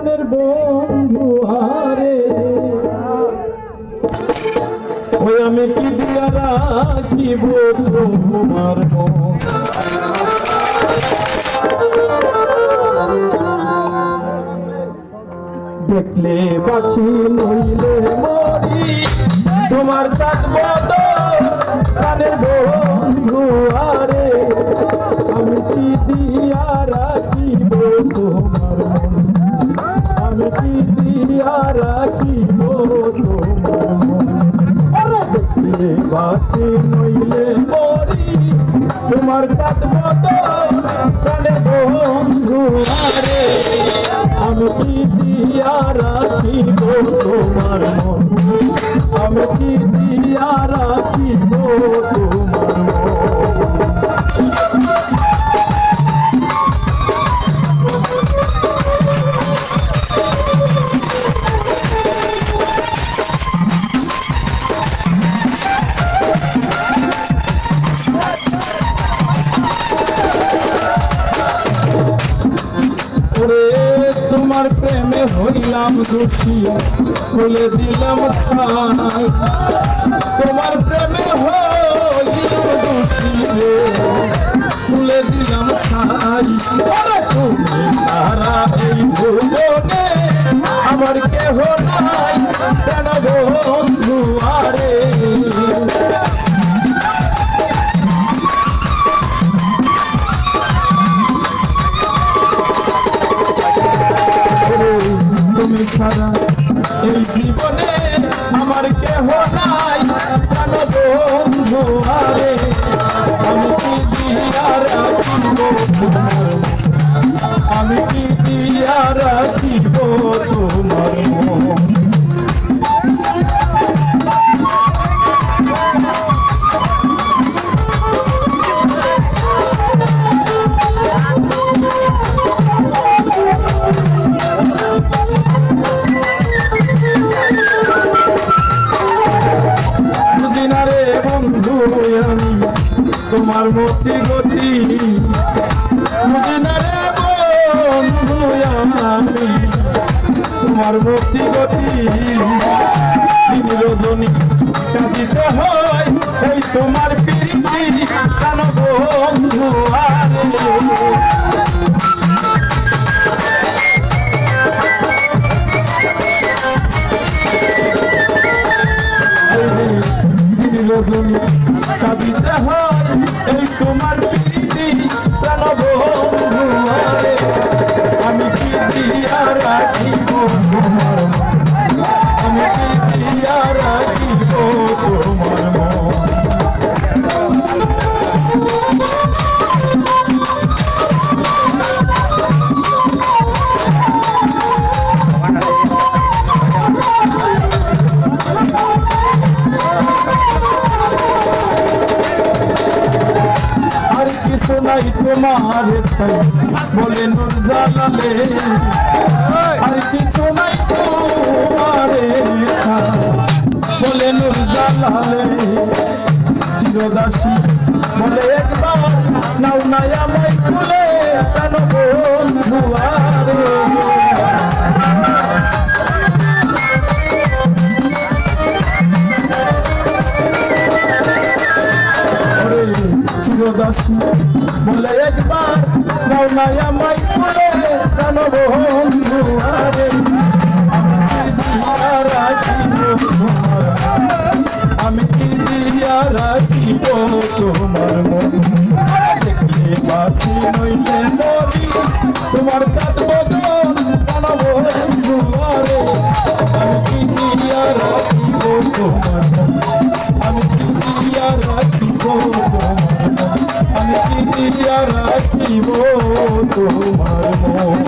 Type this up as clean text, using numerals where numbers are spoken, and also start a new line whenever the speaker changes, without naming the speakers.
প্রাণের বন্ধু হারে ওই আমি কি দিয়া রাখিব তোমার মন দেখলে বাছি নইলে মরি তোমার চাঁদ প্রাণের বন্ধু আরে আমি কি দিয়া রাখিব তোমার মন আমি কি দিয়া রাখিব তোমার মন দেখলে বাছি নইলে মরি তোমার চাঁদ প্রাণের বন্ধু আরে আমি কি দিয়া রাখিব তোমার মন আমি কি দিয়া রাখিব তোমার মন তোমার প্রেমে হইলাম দোষী খুলে দিলাম ছাই তোমার প্রেমে হইলাম দোষী রে খুলে দিলাম ছাই তুমি সারা এই ভুবনে আমার কেহ নাই কেন বন্ধু আরে তুমি ছাড়া এই জীবনে আমার কেহ নাই কেন বন্ধু আরে আমি কি দিয়া রাখিব তোমার আমি কি দিয়া রাখিব তোমার মন তোমার মতি গতি বুঝিনা রে বন্ধু আমি তোমার মতি গতি দিন রজনী কাঁদিতে হয় এই তোমার প্রীতি কেন বন্ধু আরে রজনী কাঁদিতে হয় এই তোমার প্রীতি প্রাণ বন্ধু আরে আমি কি দিয়া রাখিব তোমার আমি কি দিয়া রাখিব তোমার মন শোনাই তোমার বলে নুর জালালে আর কিছু নাই তোমার বলে নুর জালালে চিরদাসী বলে একবার নাও নাই আমায় খুলে কেন বন্ধু আরে চিরদাসী বলে একবার নাও নাই আমায় খুলে কেন বন্ধু আরে আমি কি দিয়া রাখিব তোমার মন দেখলে বাছি নইলে মরি তোমার চাঁদ বদন কেন বন্ধু আরে আমি কি দিয়া রাখিব তোমার মন আমি কি দিয়া রাখিব আমি কি দিয়া রাখিব তোমার মন